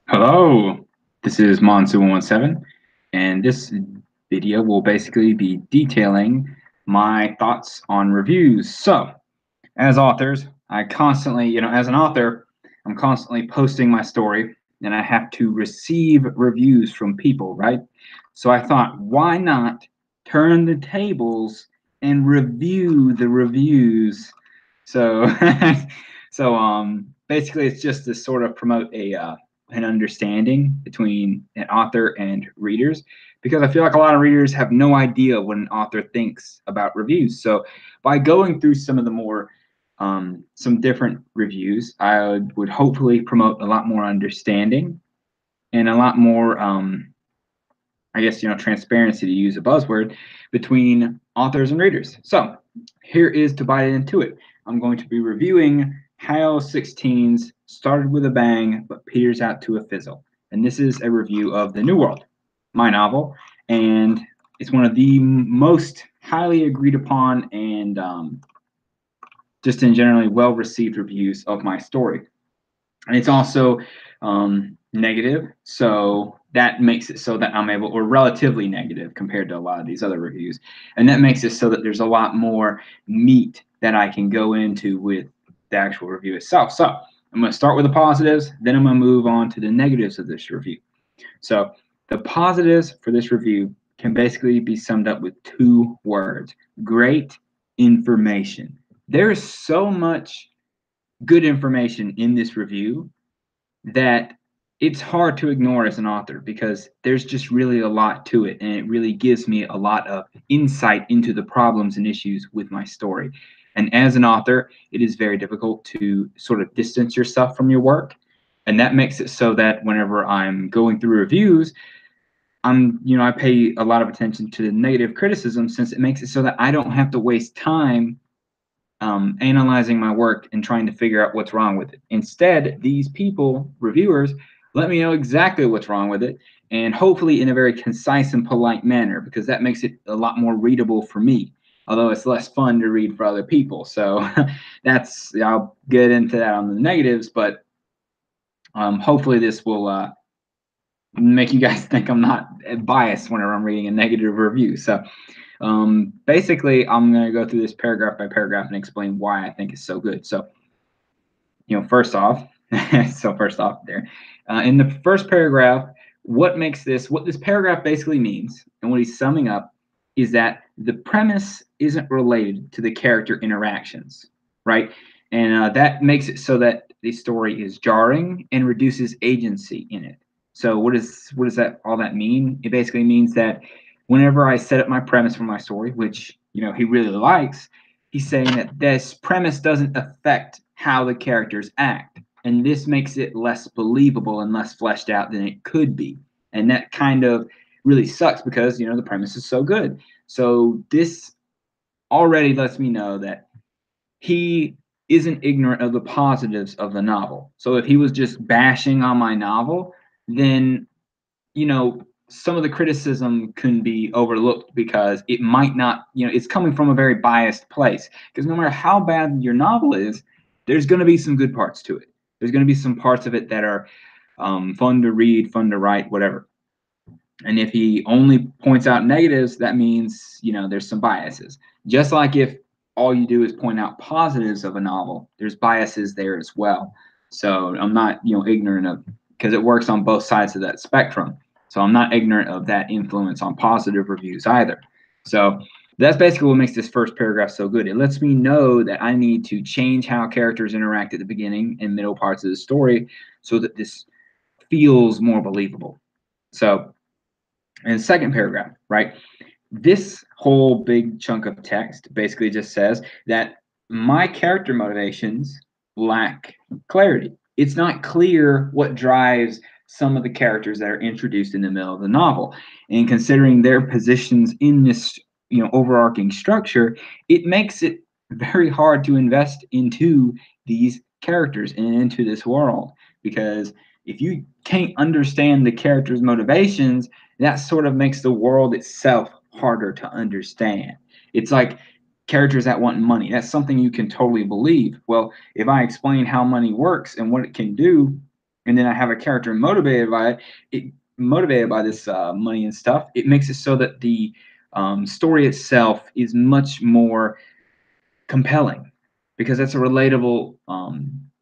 Hello, this is Monsu117, and this video will basically be detailing my thoughts on reviews. So, as authors, I constantly, as an author, I'm constantly posting my story, and I have to receive reviews from people, right? So I thought, why not turn the tables and review the reviews? So, basically, it's just to sort of promote an understanding between an author and readers, because I feel like a lot of readers have no idea what an author thinks about reviews. So, by going through some of the more some different reviews, I would hopefully promote a lot more understanding and a lot more, I guess, transparency, to use a buzzword, between authors and readers. So here is to bite into it. I'm going to be reviewing How 16s Started with a Bang but Peters Out to a Fizzle. And this is a review of The New World, my novel, and it's one of the most highly agreed upon and just in generally well received reviews of my story. And it's also negative, so that makes it so that I'm able, or relatively negative compared to a lot of these other reviews, and that makes it so that there's a lot more meat that I can go into with the actual review itself. So I'm going to start with the positives, then I'm going to move on to the negatives of this review. So the positives for this review can basically be summed up with two words: great information. There is so much good information in this review that it's hard to ignore as an author, because there's just really a lot to it, and it really gives me a lot of insight into the problems and issues with my story. And as an author, it is very difficult to sort of distance yourself from your work, and that makes it so that whenever I'm going through reviews, I pay a lot of attention to the negative criticism, since it makes it so that I don't have to waste time analyzing my work and trying to figure out what's wrong with it. Instead, these people, reviewers, let me know exactly what's wrong with it, and hopefully in a very concise and polite manner, because that makes it a lot more readable for me. Although it's less fun to read for other people. So I'll get into that on the negatives, but hopefully this will make you guys think I'm not biased whenever I'm reading a negative review. So basically, I'm going to go through this paragraph by paragraph and explain why I think it's so good. So, first off, there, in the first paragraph, what this paragraph basically means, and what he's summing up, is that the premise isn't related to the character interactions, right? And that makes it so that the story is jarring and reduces agency in it. So what does that all that mean? It basically means that whenever I set up my premise for my story, which he really likes, he's saying that this premise doesn't affect how the characters act, and this makes it less believable and less fleshed out than it could be. And that kind of really sucks, because the premise is so good. So this already lets me know that he isn't ignorant of the positives of the novel. So if he was just bashing on my novel, then some of the criticism can be overlooked, because it might not, it's coming from a very biased place. Because no matter how bad your novel is, there's going to be some good parts to it. There's going to be some parts of it that are fun to read, fun to write, whatever. And if he only points out negatives, that means, there's some biases. Just like if all you do is point out positives of a novel, there's biases there as well. So I'm not, ignorant of, because it works on both sides of that spectrum. So I'm not ignorant of that influence on positive reviews either. So that's basically what makes this first paragraph so good. It lets me know that I need to change how characters interact at the beginning and middle parts of the story, so that this feels more believable. So in the second paragraph, right, this whole big chunk of text basically just says that my character motivations lack clarity. It's not clear what drives some of the characters that are introduced in the middle of the novel. And considering their positions in this, overarching structure, it makes it very hard to invest into these characters and into this world. Because if you can't understand the characters' motivations, that sort of makes the world itself harder to understand. It's like characters that want money. That's something you can totally believe. Well, if I explain how money works and what it can do, and then I have a character motivated by motivated by this money and stuff, it makes it so that the story itself is much more compelling, because that's a relatable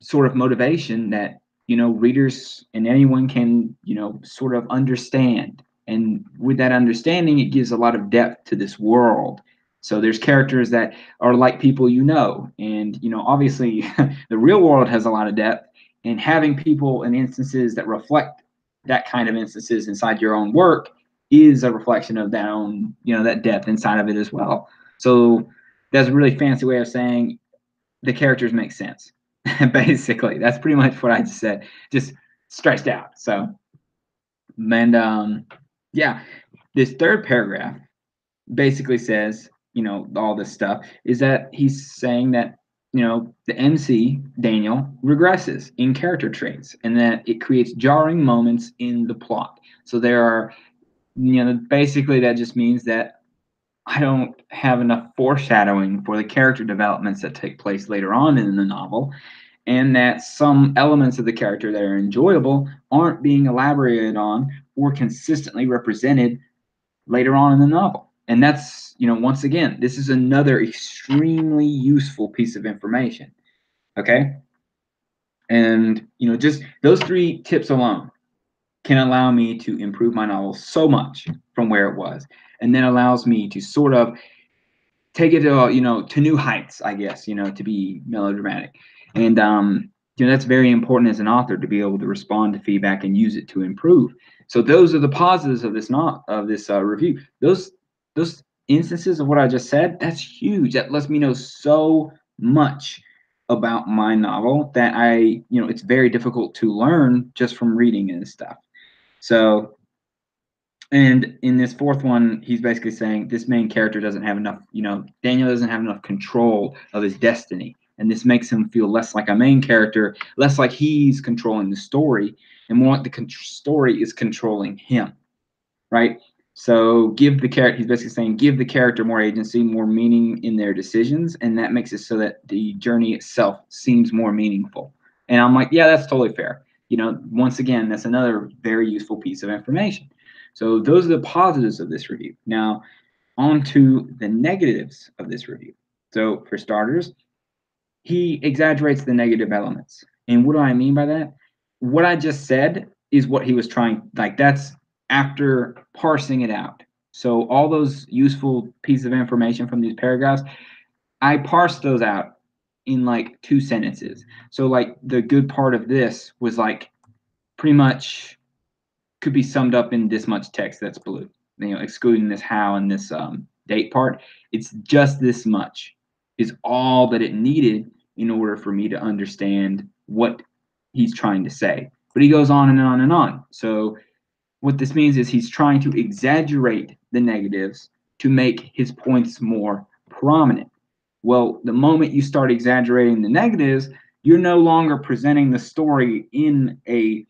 sort of motivation that readers and anyone can sort of understand. And with that understanding, it gives a lot of depth to this world. So there's characters that are like people, and obviously the real world has a lot of depth, and having people and instances that reflect that kind of instances inside your own work is a reflection of that own that depth inside of it as well. So that's a really fancy way of saying the characters make sense. Basically, that's pretty much what I just said, just stretched out. So, and yeah, this third paragraph basically says, all this stuff is that he's saying that, the MC, Daniel, regresses in character traits, and that it creates jarring moments in the plot. So there are, basically that just means that I don't have enough foreshadowing for the character developments that take place later on in the novel, and that some elements of the character that are enjoyable aren't being elaborated on or consistently represented later on in the novel. And that's, once again, this is another extremely useful piece of information. Okay. And, just those 3 tips alone can allow me to improve my novel so much from where it was, and then allows me to sort of take it to to new heights, I guess, to be melodramatic. And that's very important as an author, to be able to respond to feedback and use it to improve. So those are the positives of this review. Those instances of what I just said, that's huge. That lets me know so much about my novel that it's very difficult to learn just from reading and stuff. So, and in this fourth one, he's basically saying this main character doesn't have enough, Daniel doesn't have enough control of his destiny. And this makes him feel less like a main character, less like he's controlling the story, and more like the story is controlling him, right? So he's basically saying, give the character more agency, more meaning in their decisions, and that makes it so that the journey itself seems more meaningful. And I'm like, yeah, that's totally fair. Once again, that's another very useful piece of information. So those are the positives of this review. Now, on to the negatives of this review. So for starters, he exaggerates the negative elements. And what do I mean by that? What I just said is what he was trying, like that's after parsing it out. So all those useful pieces of information from these paragraphs, I parsed those out in like 2 sentences. So like the good part of this was like pretty much could be summed up in this much text that's blue, excluding this how and this date part. It's just this much is all that it needed in order for me to understand what he's trying to say. But he goes on and on and on. So what this means is he's trying to exaggerate the negatives to make his points more prominent. Well, the moment you start exaggerating the negatives, you're no longer presenting the story in a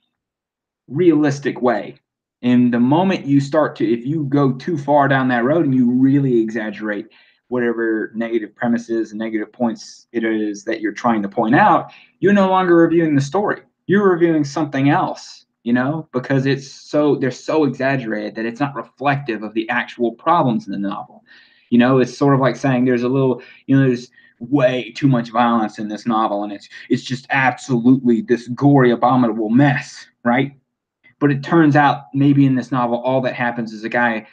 realistic way. And the moment you start to, if you go too far down that road and you really exaggerate whatever negative premises and negative points it is that you're trying to point out, you're no longer reviewing the story. You're reviewing something else, because they're so exaggerated that it's not reflective of the actual problems in the novel. It's sort of like saying there's way too much violence in this novel, and it's just absolutely this gory, abominable mess, right? But it turns out maybe in this novel, all that happens is a guy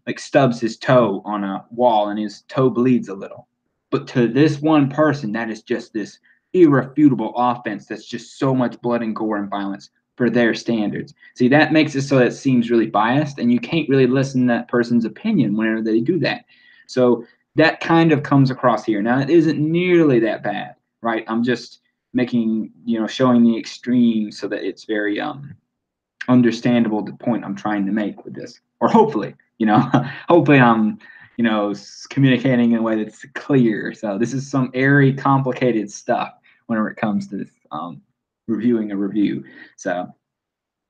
like stubs his toe on a wall and his toe bleeds a little. But to this one person, that is just this irrefutable offense that's just so much blood and gore and violence for their standards. See, that makes it so that it seems really biased, and you can't really listen to that person's opinion whenever they do that. So that kind of comes across here. Now, it isn't nearly that bad, right? I'm just making, showing the extreme so that it's very understandable the point I'm trying to make with this, or hopefully, hopefully I'm, communicating in a way that's clear. So this is some airy, complicated stuff whenever it comes to this, reviewing a review. So,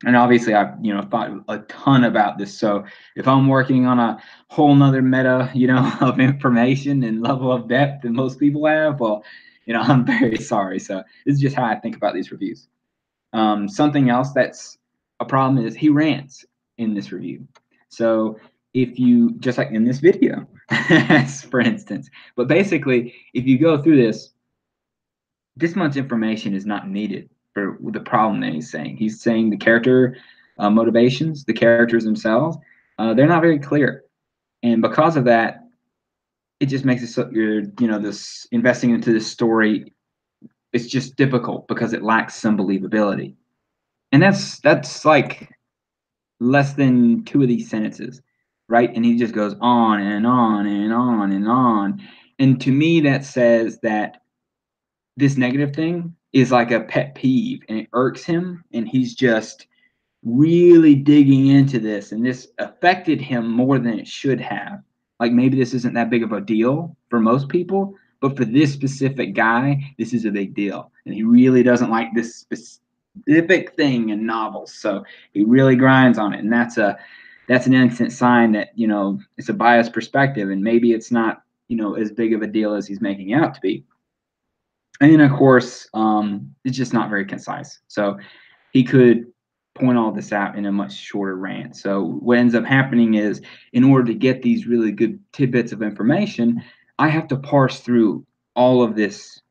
and obviously I've, thought a ton about this. So if I'm working on a whole nother meta, of information and level of depth than most people have, well, I'm very sorry. So this is just how I think about these reviews. Something else that's a problem is he rants in this review. So if you, just like in this video, for instance, but basically, if you go through this much information is not needed for the problem that he's saying. He's saying the character motivations, the characters themselves, they're not very clear, and because of that, it just makes it so this investing into this story. It's just difficult because it lacks some believability, and that's like less than two of these sentences, right? And he just goes on and on and on and on, and to me that says that this negative thing is like a pet peeve and it irks him, and he's just really digging into this, and this affected him more than it should have. Like maybe this isn't that big of a deal for most people, but for this specific guy, this is a big deal, and he really doesn't like this specific thing in novels, so he really grinds on it, and that's an instant sign that it's a biased perspective, and maybe it's not as big of a deal as he's making it out to be. And then, of course, it's just not very concise. So he could point all this out in a much shorter rant. So what ends up happening is, in order to get these really good tidbits of information, I have to parse through all of this,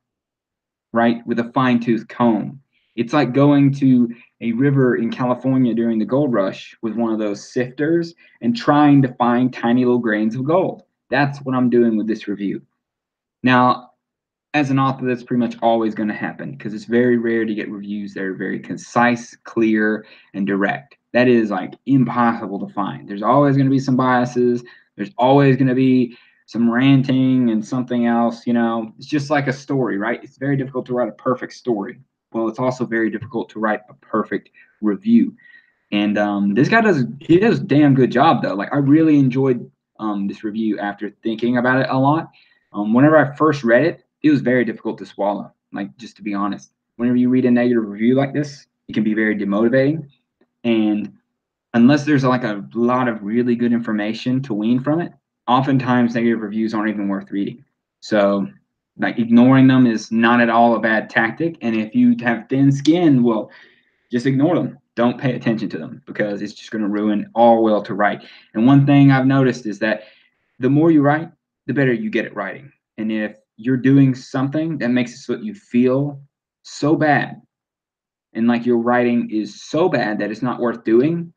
right, with a fine-tooth comb. It's like going to a river in California during the gold rush with one of those sifters and trying to find tiny little grains of gold. That's what I'm doing with this review. Now, as an author, that's pretty much always going to happen because it's very rare to get reviews that are very concise, clear, and direct. That is like impossible to find. There's always going to be some biases. There's always going to be some ranting and something else. It's just like a story, right? It's very difficult to write a perfect story. Well, it's also very difficult to write a perfect review. And this guy does a damn good job though. Like I really enjoyed this review after thinking about it a lot. Whenever I first read it, it was very difficult to swallow. Like just to be honest, whenever you read a negative review like this, it can be very demotivating. And unless there's like a lot of really good information to wean from it, oftentimes negative reviews aren't even worth reading. So like ignoring them is not at all a bad tactic. And if you have thin skin, well, just ignore them. Don't pay attention to them because it's just going to ruin all will to write. And one thing I've noticed is that the more you write, the better you get at writing. And if you're doing something that makes it so that you feel so bad and like your writing is so bad that it's not worth doing,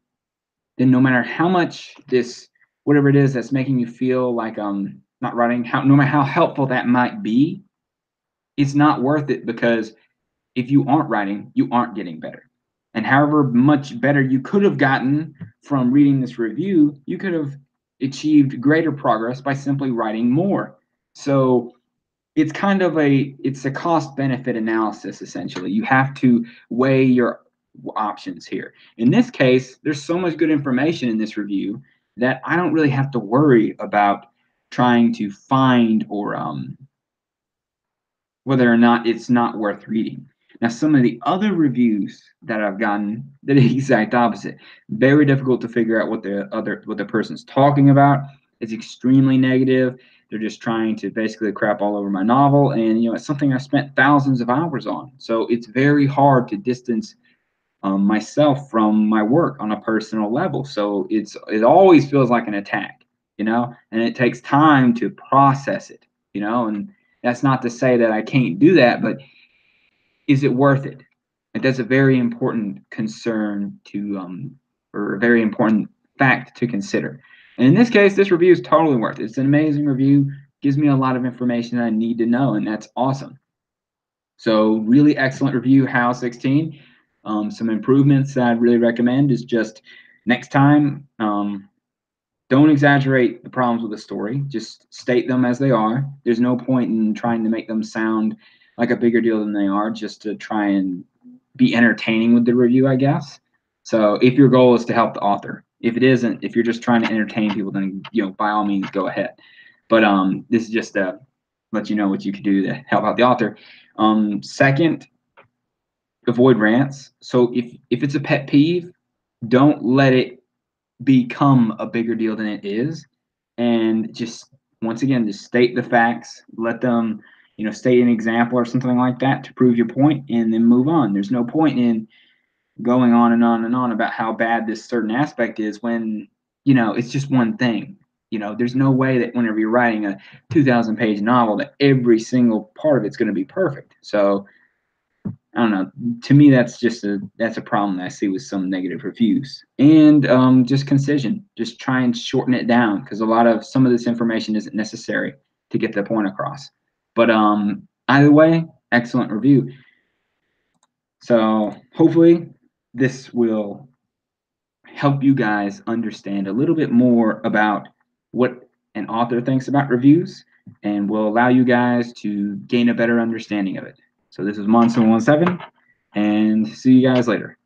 then no matter how much this, whatever it is that's making you feel like not writing, no matter how helpful that might be, it's not worth it because if you aren't writing, you aren't getting better. And however much better you could have gotten from reading this review, you could have achieved greater progress by simply writing more. So it's kind of it's a cost benefit analysis essentially. You have to weigh your options here. In this case, there's so much good information in this review that I don't really have to worry about trying to find or whether or not it's not worth reading. Now, some of the other reviews that I've gotten, they're the exact opposite. Very difficult to figure out what the person's talking about. It's extremely negative. They're just trying to basically crap all over my novel, and it's something I spent thousands of hours on. So it's very hard to distance myself from my work on a personal level. So it always feels like an attack, and it takes time to process it, and that's not to say that I can't do that, but is it worth it? And that's a very important concern or a very important fact to consider. And in this case, this review is totally worth it. It's an amazing review, gives me a lot of information I need to know, and that's awesome. So really excellent review, How 16. Some improvements that I'd really recommend is just next time, don't exaggerate the problems with the story. Just state them as they are. There's no point in trying to make them sound like a bigger deal than they are just to try and be entertaining with the review, I guess. So if your goal is to help the author, if it isn't, if you're just trying to entertain people, then by all means go ahead. But this is just to let you know what you can do to help out the author. Second, avoid rants. So if it's a pet peeve, don't let it become a bigger deal than it is, and just once again just state the facts. Let them state an example or something like that to prove your point, and then move on. There's no point in going on and on and on about how bad this certain aspect is when, you know, it's just one thing. You know, there's no way that whenever you're writing a 2,000-page novel that every single part of it's going to be perfect. So I don't know. To me, that's a problem that I see with some negative reviews, and just concision. Just try and shorten it down because some of this information isn't necessary to get the point across. But either way, excellent review. So hopefully this will help you guys understand a little bit more about what an author thinks about reviews and will allow you guys to gain a better understanding of it. So this is Monster17, and see you guys later.